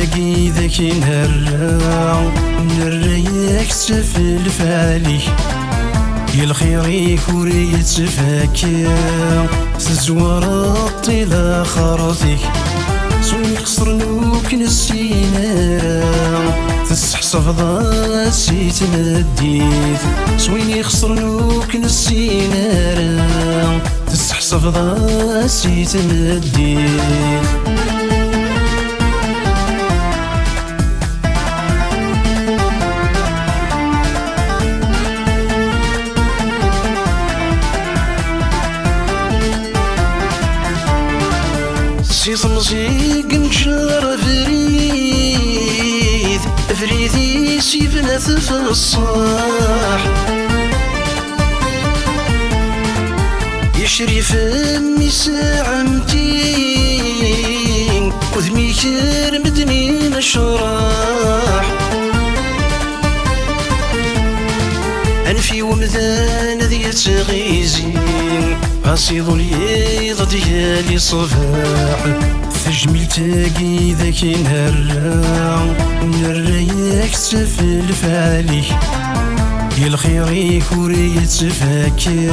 تلاقي ذاك نهار نريك تسفل فالي يا الخير يكوري يتفاكي تزور الطيلة خرطيك سوي خسر نوك نسينا تسحصف ضا سيت مديت سويني خسر نوك نسينا تسحصف ضا سيت مديت صمصيق نشر فريدي سيفنا في الصاح يشري فمي ساعمتين وذمي كرمدني نشراح أنفي ومذان ذي تغيزين عصيض اليض ديالي صباح تجميل تاقي ذاك نهار نريك تسفل فالي يا الخير يكوري يتفاكي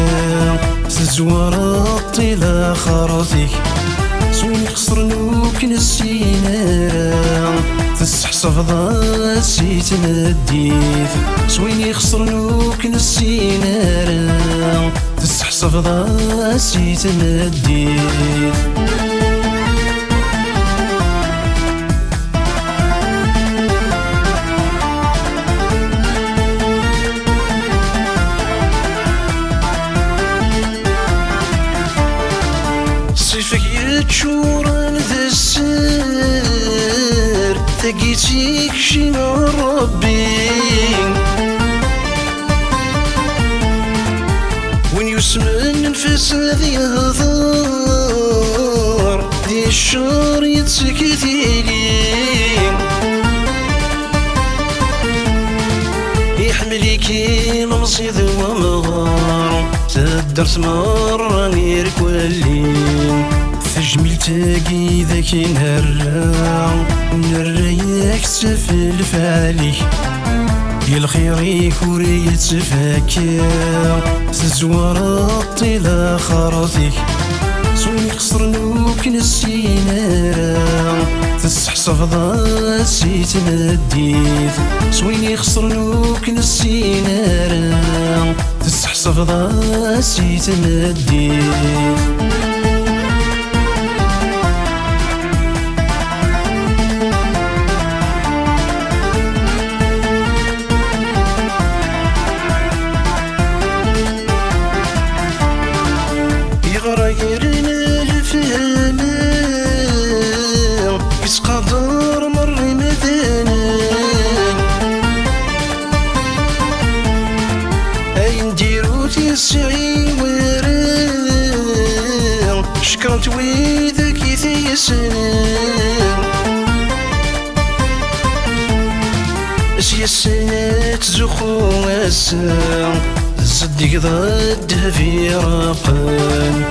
تزور الطيلة خرطيك سوين خسر نوك نسينا تسحصف ضا سيت مديت سوين خسر نوك نسينا تسحصف ضا سيت مديت صيفك يتشورن ذا السر تقيتيك شي من ربي وين يسمن نفس ذي هضار ذي الشهر يتسكتيلي يحمليكي مصيد ومغار تدرت مرة نيرك والليل تجميل تاقي ذاك نهار نريك تسفل فالي يا الخير يكوري يتفاكي تزور الطيلة خرطيك سوين خسر نوك نسينا تسحصف ضا سيت مديت سوين خسر نوك نسينا تسحصف ضا سيت مديت غيرنا الفهمة يسقدر مري مدانا أين نديرو تيسعي وران شكرت ويدك يثيسان سياسات زخو أسان صدق ضدها في رقان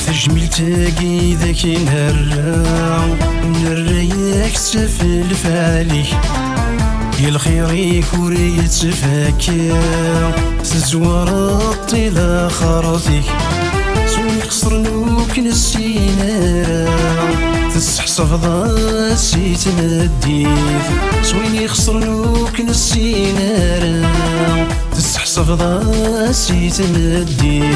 تجميل تاقي ذاك نهار نريك تسفل فالي يا الخير يكوري يتفاكي تزور الطيلة خرطيك سوين خسر نوك نسينا تسحصف ضا سيت مديت سوين خسر نوك نسينا تسحصف ضا سيت مديت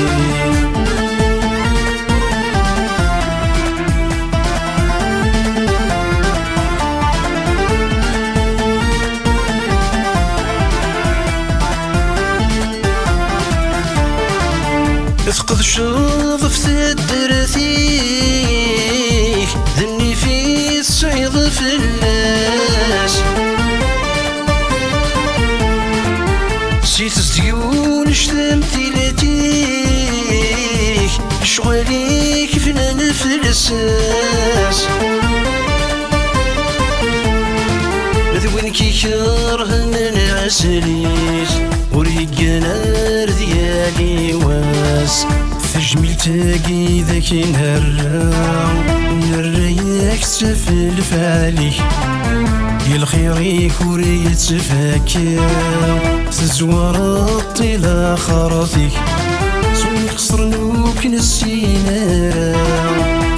افقد شظف تدرثيك ذني في الصعيد فلاس سيت سديون شتمثيلتيك شغاليك فنان فلساس ذوين كي كرهن العسليس وريقنا ديالي واس تجميل تاقي ذاك نهار نريك تسفل فالي يا الخير يكوري يتفكر تزورط إلى خرطيك سوني خسر نوك نسينا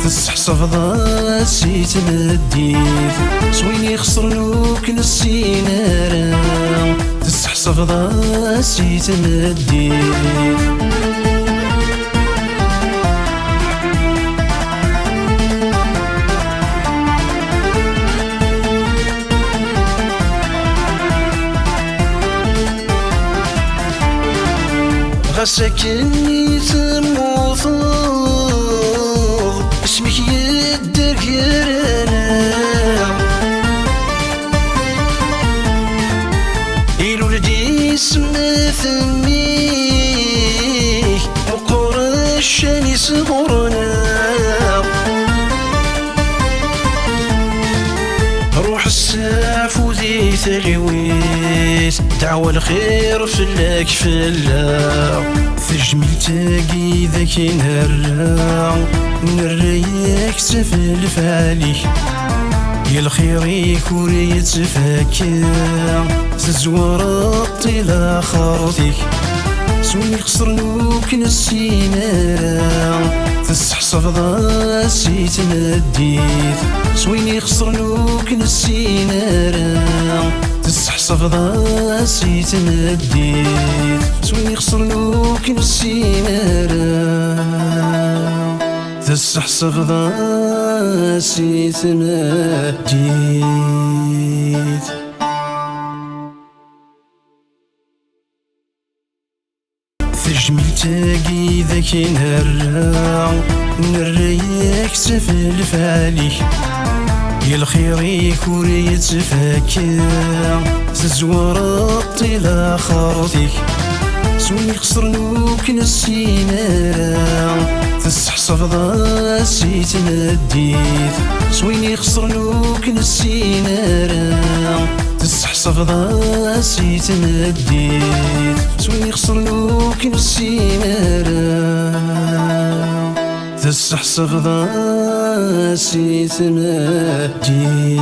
تسحصف ضاسي تمديت سويني خسر نوك نسينا تسحصف ضاسي تمديت غسكني تموثوض اسمك يدكرنا الولدي اسمه ثميك وقرشاني صغرنا روح الساف وذي ثغويس دعوة الخير فلاك فلا تجمل تاقي ذاك نريك تفل فالي يا الخير يكوري يتفكر تزورط إلى خرطيك سوني خسر نوك نسينا تسحصف ضاسي تمديت سويني خسر نوك نسينا تسحصف ضاسي تمديت سويني خسر نوك نسينا تسحصف ضاسي تمديت تجمل تاقي ذاك نريك تفل فالي يا الخير يكوري يتفكر تزورط إلى خرطيك سوني خسر نوك نسينا تسحصف ضاسي تمديت سويني خسر نوك نسينا تسحصف ضاسي تمديت سويني خسر نوك نسينا تسحصف ضاسي تمديت